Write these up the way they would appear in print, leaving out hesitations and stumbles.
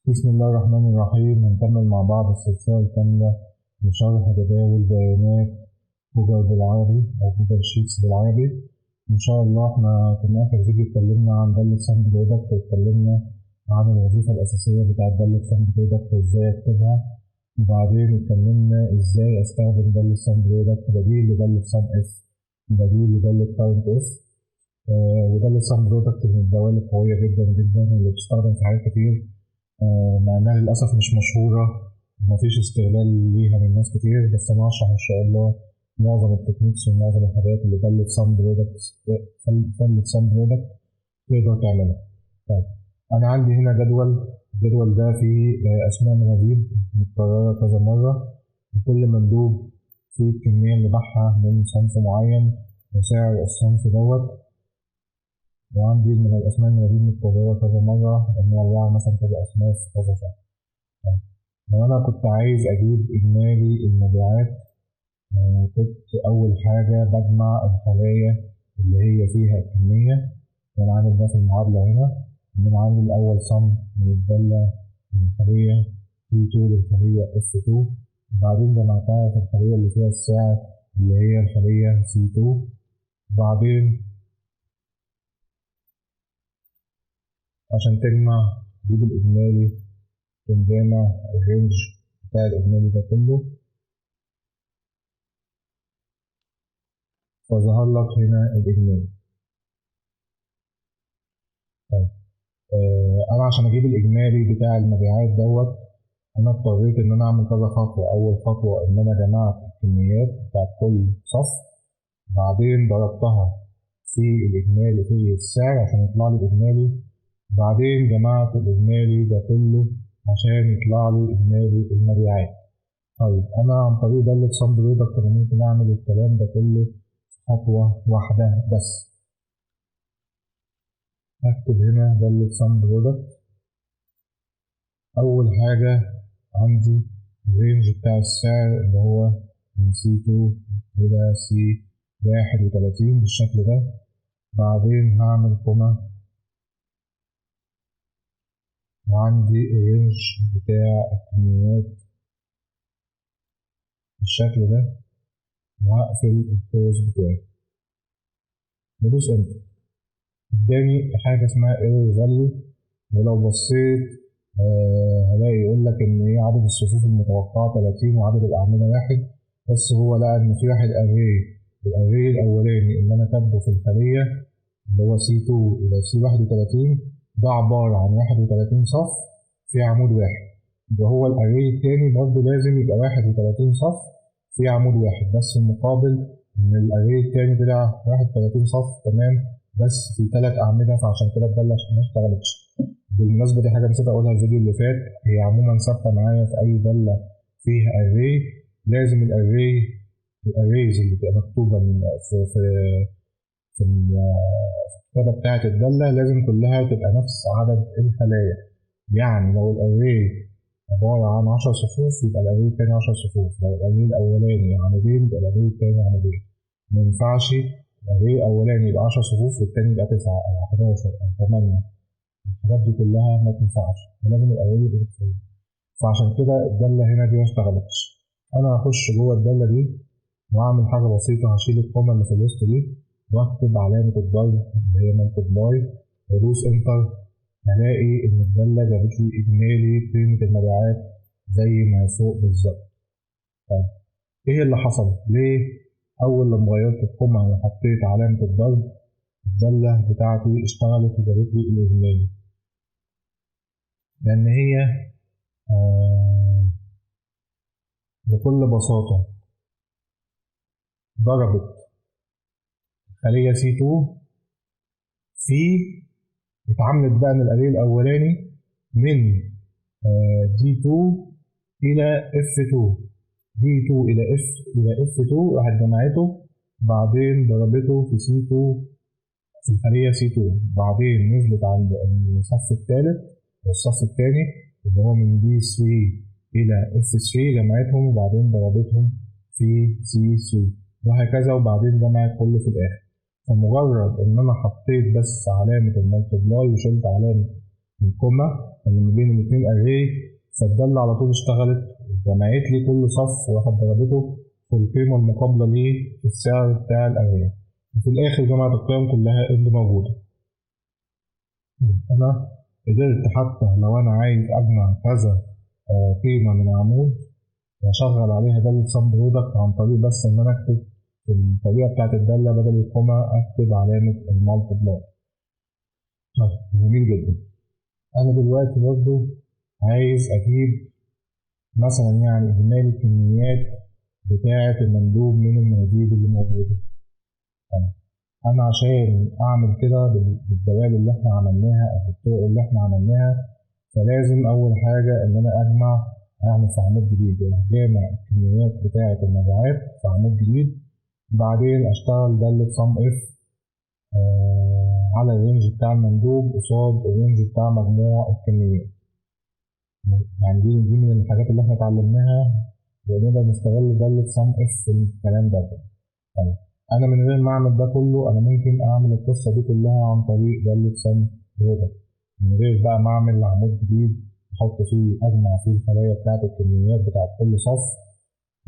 بسم الله الرحمن الرحيم. هنكمل مع بعض السلسلة الكاملة لشرح جداول بيانات جوجل بالعربي أو جوجل شيتس بالعربي. إن شاء الله إحنا في آخر فيديو اتكلمنا عن دالة Sumproduct واتكلمنا عن الوظيفة الأساسية بتاعت دالة Sumproduct وإزاي أكتبها، وبعدين اتكلمنا إزاي أستخدم دالة Sumproduct بديل لدالة SumIf بديل لدالة CountIf. ودالة Sumproduct من الدوال القوية جدا جدا اللي بتستخدم في حاجات كتير، مع إنها للأسف مش مشهورة ومفيش استغلال ليها من ناس كتير، بس أنا هشرح إن شاء الله معظم التكنيكس ومعظم الحاجات اللي دالة Sumproduct تقدر تعملها. طيب أنا عندي هنا الجدول ده فيه أسماء مناديب متكررة كذا مرة، وكل مندوب فيه الكمية اللي باعها من صنف معين وسعر الصنف دوت. وعندي من الأسماء المناديب متكررة كذا مرة منوعة مثلا كذا أصناف كذا شهر. لو أنا كنت عايز أجيب إجمالي المبيعات، كنت أول حاجة بجمع الخلايا اللي هي فيها الكمية، وأنا عامل ده في المعادلة هنا. إن أنا عامل الأول صم من الدالة من الخلية T2 للخلية F2، وبعدين جمعتها في الخلية اللي فيها السعر اللي هي الخلية C2، وبعدين عشان تجيب الإجمالي تجمع الرينج بتاع الإجمالي ده كله، فظهر لك هنا الإجمالي. طيب أنا عشان أجيب الإجمالي بتاع المبيعات دوت، أنا اضطريت إن أنا أعمل كذا خطوة. أول خطوة إن أنا جمعت الكميات بتاعت كل صف، بعدين ضربتها في الإجمالي في السعر عشان يطلع لي الإجمالي، بعدين جمعت الإجمالي ده كله عشان يطلع لي إجمالي المبيعات. طيب أنا عن طريق دالة Sumproduct أنا ممكن أعمل الكلام ده كله في خطوة واحدة بس. هكتب هنا دالة Sumproduct. أول حاجة عندي الرينج بتاع السعر اللي هو من C2 إلى C31 بالشكل ده، بعدين هعمل كوما وعندي الرينج بتاع الكميات بالشكل ده، وهقفل القوس بتاعي بدوس انتر. قدامي حاجة اسمها error value، ولو بصيت هلاقي يقول لك إن إيه عدد الصفوف المتوقعة 30 وعدد الأعمدة 1، بس هو لقى إن في واحد الأري الأولاني اللي أنا كاتبه في الخلية اللي هو C2 إلى C31 ده عبارة عن 31 صف في عمود واحد، يبقى هو الأري التاني برضه لازم يبقى 31 صف في عمود واحد، بس المقابل إن الأري التاني طلع 31 صف تمام بس في 3 أعمدة، فعشان كده الدالة ما اشتغلتش. بالمناسبة دي حاجة نسيت أقولها الفيديو اللي فات، هي عموما ثابتة معايا في أي دالة فيها أري، لازم الأريز اللي بتبقى مكتوبة في الكتابة بتاعة الدالة لازم كلها تبقى نفس عدد الخلايا. يعني لو الأري عبارة عن 10 صفوف يبقى الأري التاني 10 صفوف، لو الأري الأولاني عمودين يبقى الأري التاني عمودين. مينفعش الأري الأولاني يبقى 10 صفوف والتاني يبقى 9 أو 11 أو 8، الحاجات دي كلها ما تنفعش، لازم الأري يبقى متساوي. فعشان كده الدالة هنا دي ماشتغلتش. أنا هخش جوه الدالة دي وأعمل حاجة بسيطة، هشيل الكومة اللي في الوسط دي واكتب علامة الضرب اللي هي multiply وادوس انتر، هلاقي إن الدالة جابت لي إجمالي قيمة المبيعات زي ما فوق بالظبط. طيب إيه اللي حصل؟ ليه أول لما غيرت الكومة وحطيت علامة الضرب الدالة بتاعتي اشتغلت وجابت لي الإجمالي؟ لأن هي بكل بساطة ضربت خلية C2 في اتعاملت بقى من الأري الأولاني من D2 إلى F2، D2 إلى F2 راحت جمعته، بعدين ضربته في C2 في الخلية C2، بعدين نزلت عند الصف الثالث والصف الثاني اللي هو من D3 إلى F3 جمعتهم وبعدين ضربتهم في C3 وهكذا، وبعدين جمعت كله في الآخر. فمجرد إن أنا حطيت بس علامة الملتبلاي وشلت علامة الكوما اللي ما بين الاتنين اري، فالدالة على طول اشتغلت جمعت لي كل صف وراحت ضربته في القيمة المقابلة ليه في السعر بتاع الاري، وفي الآخر جمعت القيم كلها اللي موجودة. أنا قدرت حتى لو أنا عايز أجمع كذا قيمة من عمود وأشغل عليها دالة سم برودكت عن طريق بس إن أنا أكتب في الطريقة بتاعت الدالة بدل الكوما أكتب علامة المالتبلاي. جميل جدا. أنا دلوقتي برضه عايز أجيب مثلا يعني إجمالي الكميات بتاعة المندوب من المناديب اللي موجودة. أنا عشان أعمل كده بالدوال اللي إحنا عملناها أو بالطرق اللي إحنا عملناها، فلازم أول حاجة إن أنا أعمل في عمود جديد، يعني جامع الكميات بتاعة المبيعات في عمود جديد، بعدين أشتغل دالة سم إف على الرينج بتاع المندوب قصاد الرينج بتاع مجموع الكميات. يعني دي من الحاجات اللي إحنا اتعلمناها ونقدر نستغل دالة سم إف في الكلام ده. طيب أنا من غير ما أعمل ده كله أنا ممكن أعمل القصة دي كلها عن طريق دالة سم برودكت، من غير بقى ما أعمل عمود جديد أحط فيه أجمع فيه الخلايا بتاعت الكميات بتاعت كل صف،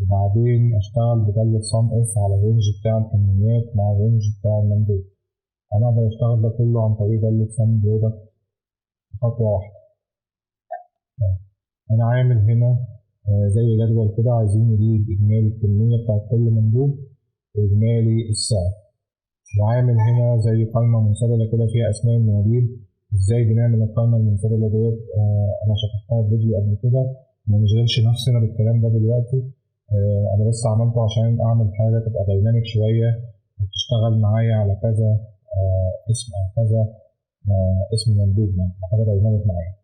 وبعدين أشتغل بدالة سم إف على الرينج بتاع الكميات مع الرينج بتاع المندوب. أنا أقدر أشتغل ده كله عن طريق دالة سم برودكت خطوة واحدة. أنا عامل هنا زي جدول كده، عايزين نجيب إجمالي الكمية بتاعت كل مندوب وإجمالي السعر، وعامل هنا زي قائمة منفصلة كده فيها أسماء المناديب. إزاي بنعمل القائمة المنفصلة ديت؟ أنا شرحتها في فيديو قبل كده، ما نشغلش نفسنا بالكلام ده دلوقتي. أنا بس عملته عشان أعمل حاجة تبقى دايناميك شوية وتشتغل معايا على كذا اسم أو كذا اسم مندوب، يعني حاجة دايناميك معايا.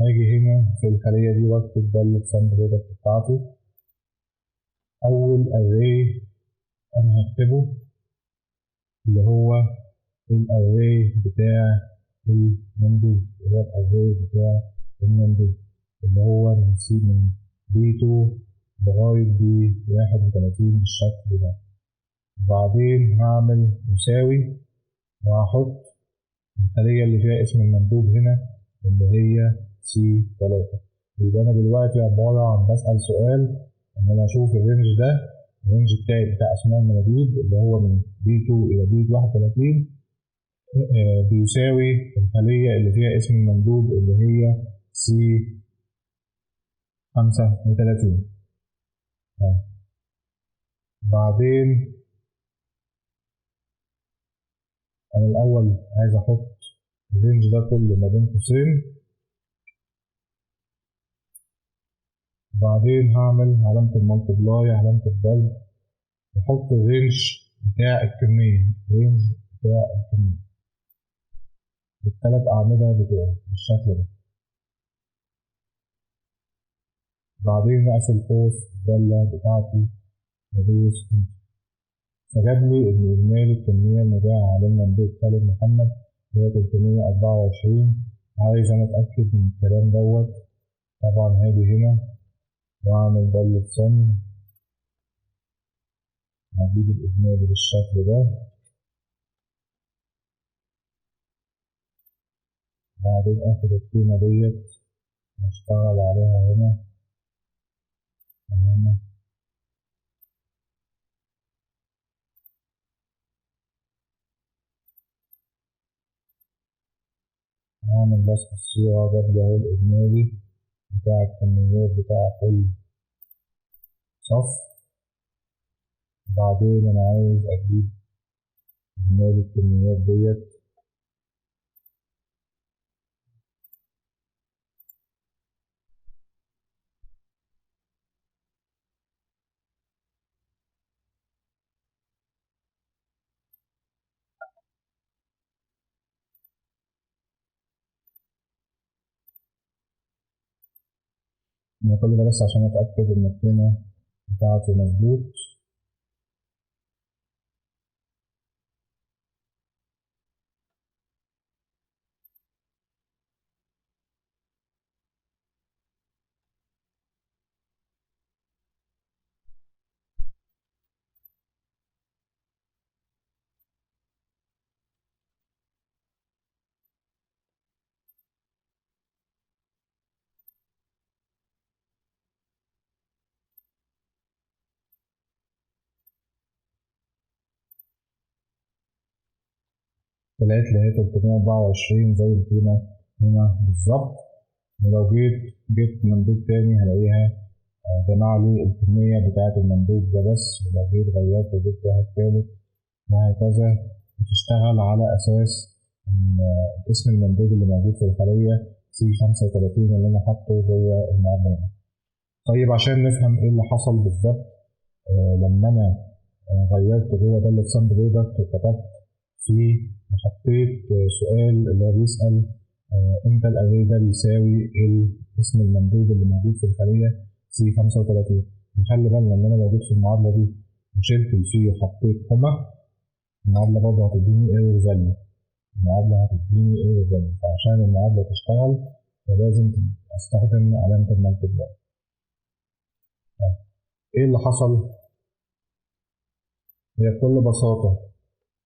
هاجي هنا في الخلية دي واكتب دالة سم برودكت بتاعتي. أول أري أنا هكتبه اللي هو الأري بتاع المندوب، اللي هو الأري بتاع المندوب اللي هو من B2 لغاية B31 بالشكل ده. بعدين هعمل مساوي وهحط الخلية اللي فيها اسم المندوب هنا اللي هي C3. يبقى أنا دلوقتي عبارة عن بسأل سؤال إن أنا أشوف الرينج ده، الرينج بتاعي بتاع أسماء المناديب اللي هو من B2 إلى B31 بيساوي الخلية اللي فيها اسم المندوب اللي هي C35. بعدين أنا الأول عايز أحط الرينج ده كله ما بين قوسين، بعدين هعمل علامة المالتبلاي علامة الضرب وأحط الرينج بتاع الكمية، الرينج بتاع الكمية بالثلاث أعمدة بتوعه بالشكل ده. بعدين أقفل قوس الدالة بتاعتي وأدوس فجاب لي إن إجمالي الكمية المباعة على المندوب خالد محمد هي 324. عايز أنا أتأكد من الكلام دوت، طبعا هاجي هنا وأعمل دالة سم، هجيب الإجمالي بالشكل ده، بعدين آخد القيمة ديت وأشتغل عليها هنا وهنا. أعمل بس الصورة جاب لي أهو الإجمالي بتاع الكميات بتاع كل صف. بعدين أنا عايز أجيب إجمالي الكميات ديت، أنا كل ده بس عشان أتأكد إن القيمة بتاعتي مظبوط. طلعت لي هي 324 زي القيمة هنا بالظبط. ولو جبت مندوب تاني هلاقيها جمع لي الكمية بتاعة المندوب ده بس، ولو جيت غيرت وجبت واحد تالت وهكذا. بتشتغل على أساس إن اسم المندوب اللي موجود في الخلية C35 اللي أنا حاطه جوه المعادلة. طيب عشان نفهم إيه اللي حصل بالظبط، لما أنا غيرت جوه دالة Sumproduct وكتبت فيه وحطيت سؤال اللي هو بيسأل امتى الاري ده بيساوي اسم المندوب اللي موجود في الخلية C35. نخلي بالنا ان انا موجود في المعادلة دي وشلت الفي وحطيت كوما، المعادلة برضه هتديني ايرور فاليو. فعشان المعادلة تشتغل فلازم استخدم علامة المالتبلاي. ايه اللي حصل؟ هي بكل بساطة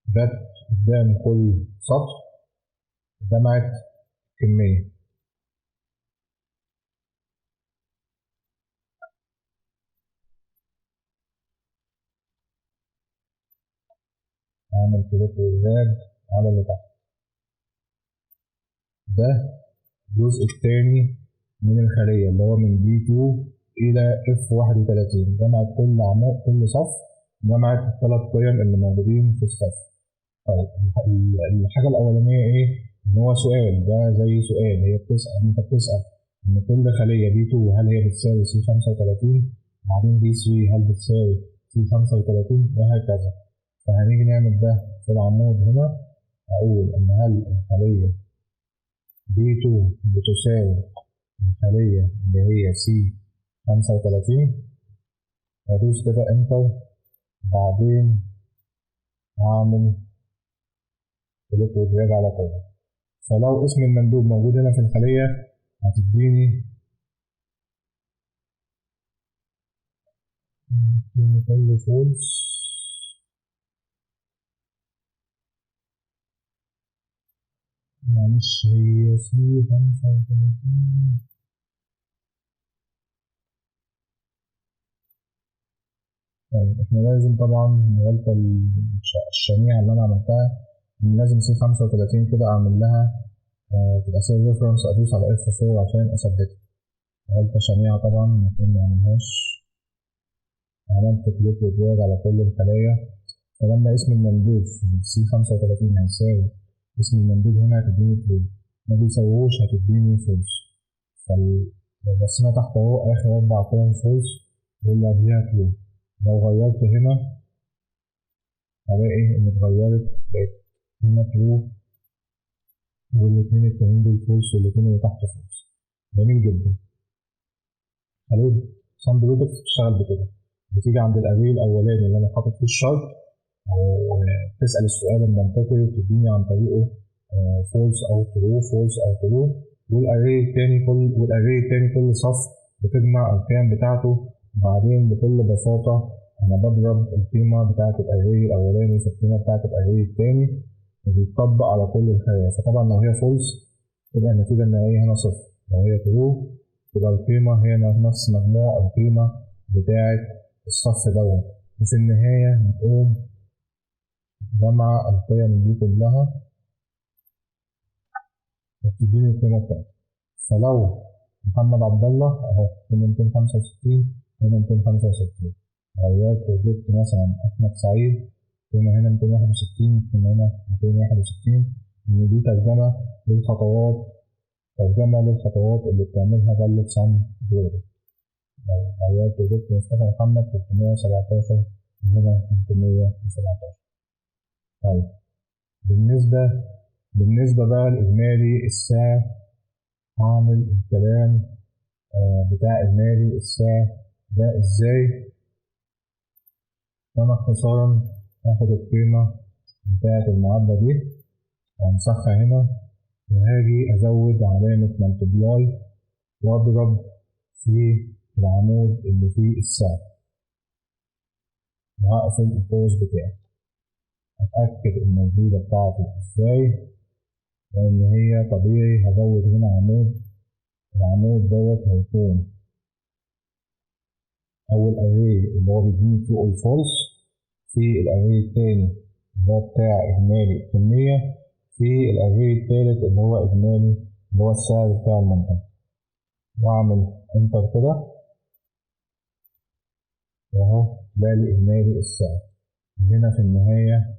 جت قدام كل سطر جمعت كمية. أعمل كليك وزاد على اللي تحت. ده الجزء الثاني من الخلية اللي هو من B2 إلى F31. جمعت كل عمود كل صف، جمعت الثلاث قيم اللي موجودين في الصف. طيب الحاجة الأولانية إيه؟ إن هو سؤال، ده زي سؤال هي أنت بتسأل إن كل خلية B2 هل هي بتساوي C35؟ وبعدين B3 هل بتساوي C35؟ وهكذا. فهنيجي نعمل ده في العمود هنا، أقول إن هل الخلية B2 بتساوي الخلية اللي هي C35، وأدوس كده إنتر. بعدين هعمل كليك ودراج على طول. فلو اسم المندوب موجود هنا في الخلية هتديني كل فولس. معلش هي C35. طيب احنا لازم طبعا الغلطة الشنيعة اللي أنا عملتها إن لازم C35 كده أعمل لها تبقى سيل ريفرنس، أدوس على F4 عشان أثبتها. غلطة شنيعة طبعا المفروض معملهاش. عملت كليك ودراج على كل الخلايا، فلما اسم المندوب في C35 هيساوي اسم المندوب هنا هتديني ترو، ما بيساويهوش هتديني فولس. بس أنا تحت أهو آخر 4 قيم فولس واللي قبليها ترو. لو غيرت هنا هلاقي إن اتغيرت بقت هنا ترو والاتنين التانيين دول فولس والاتنين اللي تحت فولس. جميل جدا. خلية Sumproduct بتشتغل بكده، بتيجي عند الأري الأولاني اللي أنا حاطط فيه الشرط وتسأل السؤال المنطقي وتديني عن طريقه فولس أو ترو، فولس أو ترو. والأري التاني كل صف بتجمع القيم بتاعته. بعدين بكل بساطة أنا بضرب القيمة بتاعة الأري الأولاني في القيمة بتاعة الأري التاني وبيطبق على كل الخلايا. فطبعا لو هي فولس تبقى النتيجة النهائية هنا صفر، لو هي ترو تبقى القيمة هي نفس مجموع القيمة بتاعة الصف دوت. وفي النهاية بتقوم جمع القيم دي كلها وبتديني القيمة بتاعتها. فلو محمد عبد الله أهو هنا 265 هنا 265، غيرت وجبت مثلا أحمد سعيد قيمة هنا 261 قيمة هنا 261، إن دي ترجمة للخطوات اللي بتعملها دالة Sumproduct. غيرت وجبت مصطفى محمد 317 هنا 317. طيب بالنسبة بقى لإجمالي الساعة، هعمل الكلام بتاع إجمالي الساعة ده إزاي. أنا اختصارا هاخد القيمة بتاعة المعادلة دي وهنسخها هنا، وهاجي أزود علامة ملتبلاي وأضرب في العمود اللي فيه السعر، وهقفل القوس بتاعي. أتأكد إن الفيزا بتاعتي إزاي، لأن هي طبيعي هزود هنا عمود. العمود دوت هيكون أول أري اللي هو بيديني true or false، في الأري التاني اللي هو بتاع إجمالي الكمية، في الأري التالت اللي هو إجمالي اللي هو السعر بتاع المنتج، وأعمل إنتر كده وأهو بالي إجمالي السعر. هنا في النهاية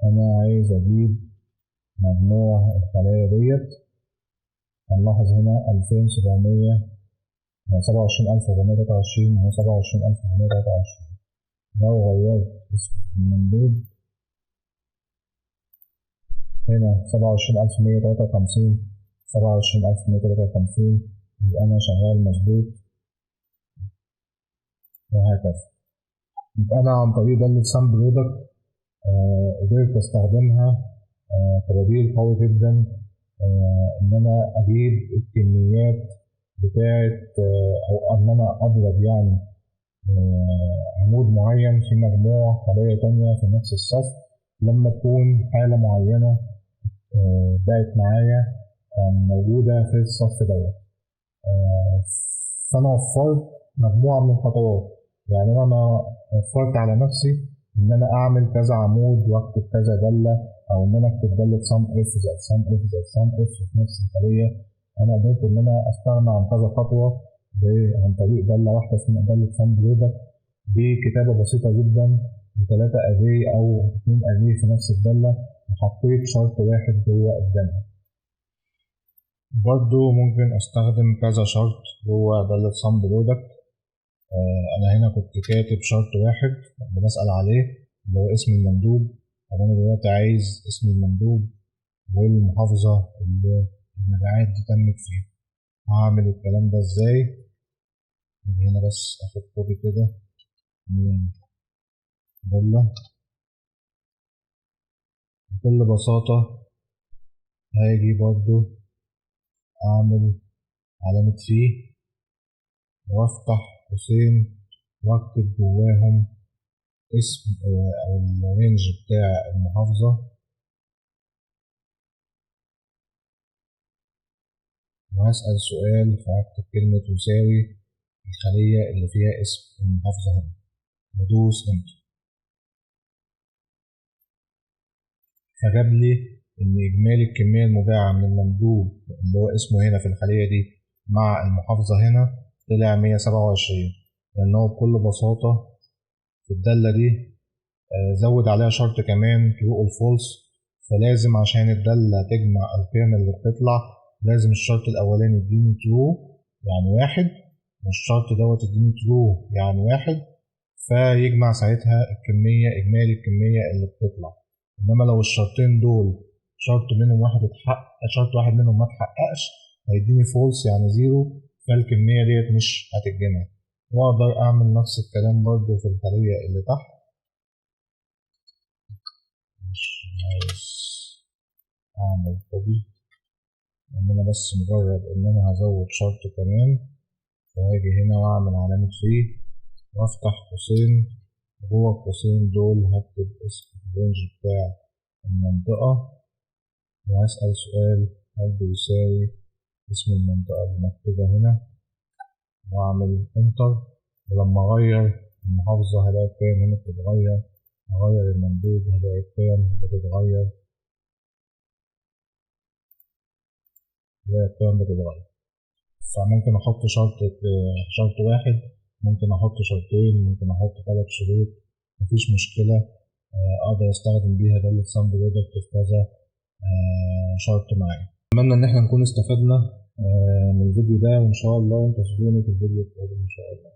أنا عايز أجيب مجموع الخلايا ديت. هنلاحظ هنا 27,423 و 27,423. لو غيرت اسم المندوب هنا 27,153 27,153 يبقى أنا شغال مظبوط، وهكذا. يبقى أنا عن طريق دالة سام برودكت قدرت أستخدمها كبديل قوي جدا، إن أنا أجيب الكميات بتاعت أو إن أنا أضرب يعني عمود معين في مجموع خلايا تانية في نفس الصف لما تكون حالة معينة بقت معايا موجودة في الصف دوت. فأنا وفرت مجموعة من الخطوات، يعني أنا وفرت على نفسي إن أنا أعمل كذا عمود وأكتب كذا دالة، أو إن أنا أكتب دالة سم إف زائد سم إف زائد سم إف في نفس الخلية. أنا قدرت إن أنا أستغنى عن كذا خطوة عن طريق دالة واحدة اسمها دالة سم برودكت بكتابة بسيطة جدا بثلاثة أري أو 2 أري في نفس الدالة، وحطيت شرط واحد جوه الدالة. برضو ممكن أستخدم كذا شرط جوه دالة سم برودكت. أنا هنا كنت كاتب شرط واحد بنسأل عليه اللي هو اسم المندوب. طب أنا دلوقتي عايز اسم المندوب والمحافظة اللي المبيعات دي تمت فيها. هعمل الكلام ده إزاي؟ من هنا بس آخد كوبي كده من دالة. بكل بساطة هاجي برضو أعمل علامة فيه وأفتح قوسين وأكتب جواهم اسم أو الرينج بتاع المحافظة، وهسأل سؤال فهكتب كلمة يساوي الخلية اللي فيها اسم المحافظة هنا وأدوس إنتر. فجاب لي إن إجمالي الكمية المباعة من المندوب اللي هو اسمه هنا في الخلية دي مع المحافظة هنا طلع 127، لأن هو بكل بساطة في الدالة دي زود عليها شرط كمان true or false. فلازم عشان الدالة تجمع القيم اللي بتطلع لازم الشرط الأولاني يديني true يعني 1، والشرط دوت يديني true يعني 1، فيجمع ساعتها الكمية إجمالي الكمية اللي بتطلع. إنما لو الشرطين دول شرط منهم واحد اتحقق، شرط واحد منهم ما اتحققش، هيديني false يعني 0، فالكمية ديت مش هتتجمع. وأقدر أعمل نفس الكلام برضه في الخلية اللي تحت. مش عايز أعمل كوبي، إن أنا بس مجرد إن أنا هزود شرط كمان، فهاجي هنا وأعمل علامة فيه وأفتح قوسين، وجوه القوسين دول هكتب اسم الرينج بتاع المنطقة، وهسأل سؤال هل بيساوي اسم المنطقة اللي مكتوبة هنا، وأعمل إنتر. ولما أغير المحافظة هلاقي القيم هنا بتتغير، أغير المندوب هلاقي القيم بتتغير، فممكن أحط شرط واحد، ممكن أحط شرطين، ممكن أحط 3 شروط، مفيش مشكلة. أقدر أستخدم بيها دالة سام برودكت في كذا شرط معايا. أتمنى إن احنا نكون استفدنا من الفيديو ده، وإن شاء الله انتظروني في الفيديو القادم إن شاء الله.